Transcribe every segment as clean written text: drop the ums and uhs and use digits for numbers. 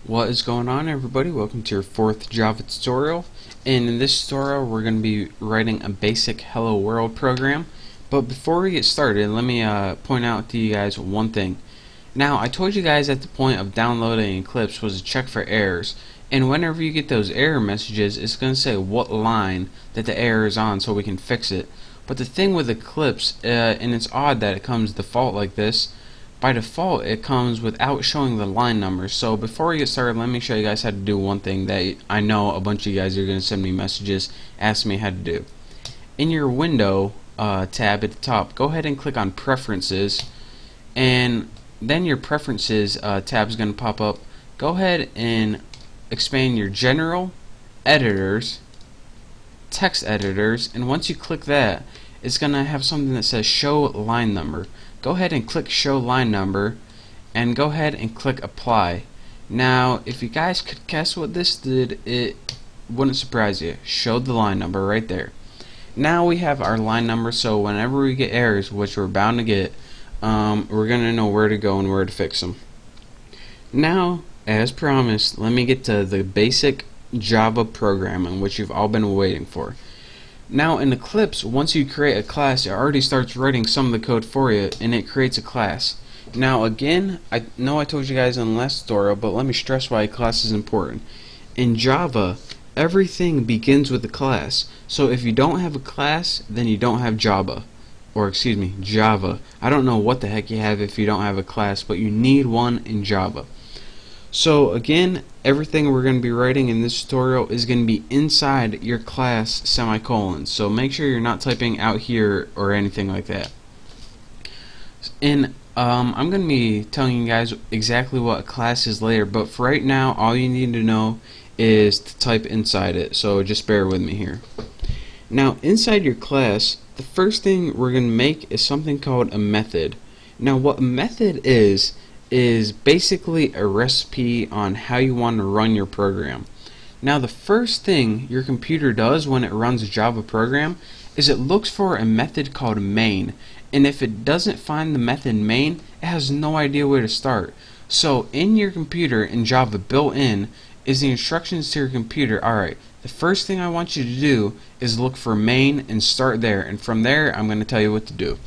What is going on, everybody? Welcome to your fourth Java tutorial, and in this tutorial we're going to be writing a basic hello world program. But before we get started, let me point out to you guys one thing. Now, I told you guys at the point of downloading Eclipse was to check for errors, and whenever you get those error messages, it's going to say what line that the error is on so we can fix it. But the thing with Eclipse, and it's odd that it comes default like this, by default it comes without showing the line number. So before we get started, let me show you guys how to do one thing that I know a bunch of you guys are going to send me messages asking me how to do. In your window tab at the top, go ahead and click on preferences, and then your preferences tab is going to pop up. Go ahead and expand your general, editors, text editors, and once you click that, it's going to have something that says show line number. Go ahead and click show line number and go ahead and click apply. Now, if you guys could guess what this did, it wouldn't surprise you. Showed the line number right there. Now we have our line number, so whenever we get errors, which we're bound to get, we're going to know where to go and where to fix them. Now, as promised, let me get to the basic Java programming, which you've all been waiting for. Now in Eclipse, once you create a class, it already starts writing some of the code for you, and it creates a class. Now again, I know I told you guys in the last tutorial, but let me stress why a class is important. In Java, everything begins with a class. So if you don't have a class, then you don't have Java. Or excuse me, Java. I don't know what the heck you have if you don't have a class, but you need one in Java. So again, everything we're going to be writing in this tutorial is going to be inside your class semicolon. So make sure you're not typing out here or anything like that. And I'm going to be telling you guys exactly what a class is later, but for right now, all you need to know is to type inside it. So just bear with me here. Now, inside your class, the first thing we're going to make is something called a method. Now, what a method is basically a recipe on how you want to run your program. Now, the first thing your computer does when it runs a Java program is it looks for a method called main, and if it doesn't find the method main, it has no idea where to start. So in your computer, in Java, built in is the instructions to your computer. Alright, the first thing I want you to do is look for main and start there, and from there I'm going to tell you what to do.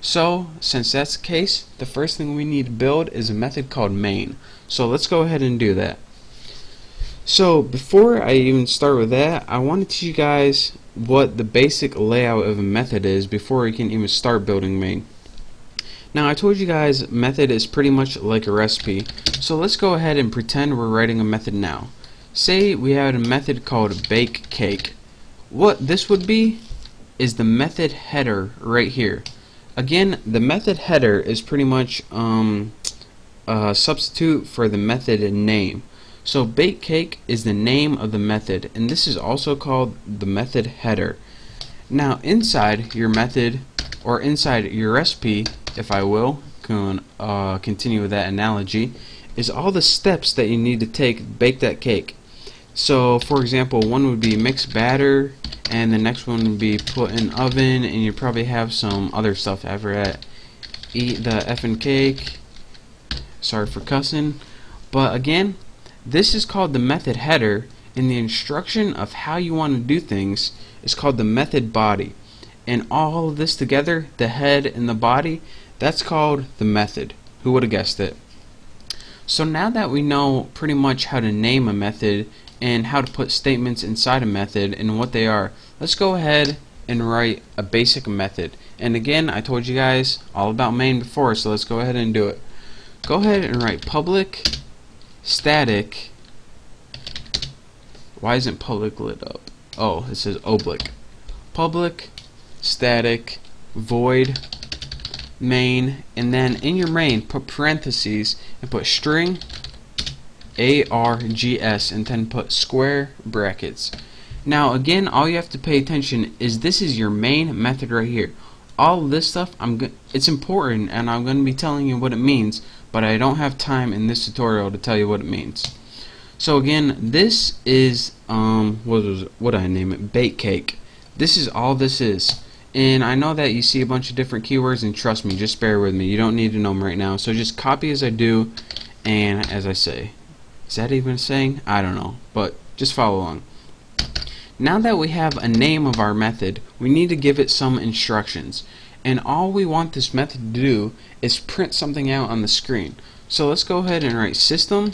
So, since that's the case, the first thing we need to build is a method called main. So let's go ahead and do that. So before I even start with that, I want to teach you guys what the basic layout of a method is before we can even start building main. Now, I told you guys method is pretty much like a recipe. So let's go ahead and pretend we're writing a method now. Say we had a method called bake cake. What this would be is the method header right here. Again, the method header is pretty much a substitute for the method name. So bake cake is the name of the method, and this is also called the method header. Now inside your method, or inside your recipe, if I will continue with that analogy, is all the steps that you need to take to bake that cake. So for example, one would be mix batter, and the next one would be put in oven, and you probably have some other stuff after that. Eat the effing cake. Sorry for cussing. But again, this is called the method header, and the instruction of how you want to do things is called the method body. And all of this together, the head and the body, that's called the method. Who would have guessed it? So now that we know pretty much how to name a method and how to put statements inside a method and what they are, let's go ahead and write a basic method. And again, I told you guys all about main before, so let's go ahead and do it. Go ahead and write public static. Why isn't public lit up? Oh, it says oblique. Public static void main, and then in your main put parentheses and put string args, and then put square brackets. Now again, all you have to pay attention is this is your main method right here. All this stuff, it's important, and I'm going to be telling you what it means, but I don't have time in this tutorial to tell you what it means. So again, this is what did I name it? Bake cake. This is all this is. And I know that you see a bunch of different keywords, and trust me, just bear with me. You don't need to know them right now. So just copy as I do and as I say. Is that even a saying? I don't know, but just follow along. Now that we have a name of our method, we need to give it some instructions. And all we want this method to do is print something out on the screen. So let's go ahead and write system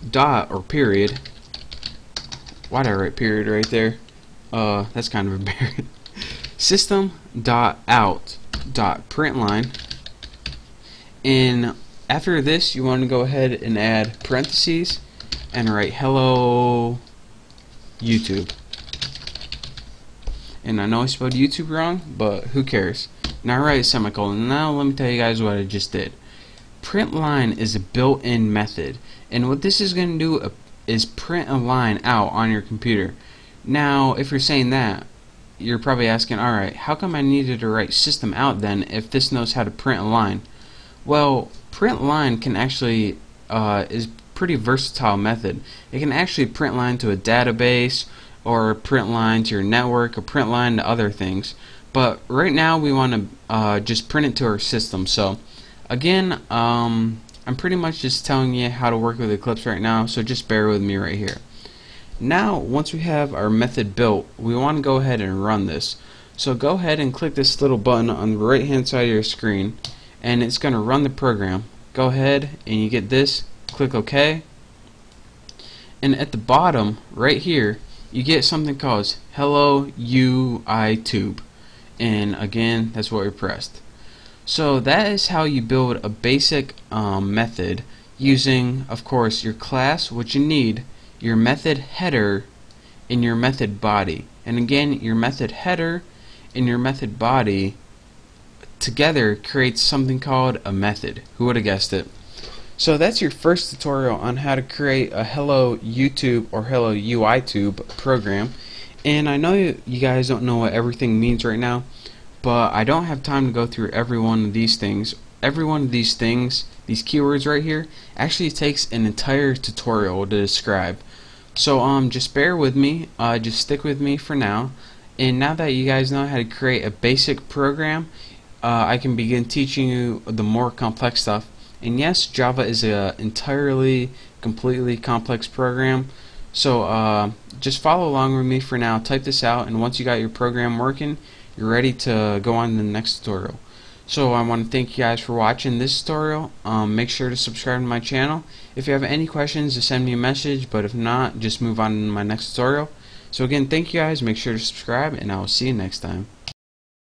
dot or period. Why'd I write period right there? That's kind of embarrassing. System dot out dot println, and after this you want to go ahead and add parentheses and write hello YouTube. And I know I spelled YouTube wrong, but who cares? Now write a semicolon. Now let me tell you guys what I just did. Println is a built-in method, and what this is going to do is print a line out on your computer. Now if you're saying that, you're probably asking, alright, how come I needed to write system out then if this knows how to print a line? Well, print line can actually is pretty versatile method. It can actually print line to a database, or print line to your network, or print line to other things. But right now we want to just print it to our system. So again, I'm pretty much just telling you how to work with Eclipse right now, so just bear with me right here. Now once we have our method built, we want to go ahead and run this. So go ahead and click this little button on the right hand side of your screen, and it's going to run the program. Go ahead and you get this, click OK, and at the bottom right here you get something called hello YouTube, and again that's what we pressed. So that is how you build a basic method using, of course, your class, what you need, your method header, and your method body. And again, your method header and your method body together creates something called a method. Who would have guessed it? So that's your first tutorial on how to create a hello YouTube or hello UITube program. And I know you guys don't know what everything means right now, but I don't have time to go through every one of these things. Every one of these things, these keywords right here, actually takes an entire tutorial to describe. So just bear with me, just stick with me for now, and now that you guys know how to create a basic program, I can begin teaching you the more complex stuff. And yes, Java is a entirely, completely complex program. So just follow along with me for now, type this out, and once you got your program working, you're ready to go on to the next tutorial. So I want to thank you guys for watching this tutorial. Make sure to subscribe to my channel. If you have any questions, just send me a message, but if not, just move on to my next tutorial. So again, thank you guys, make sure to subscribe, and I will see you next time.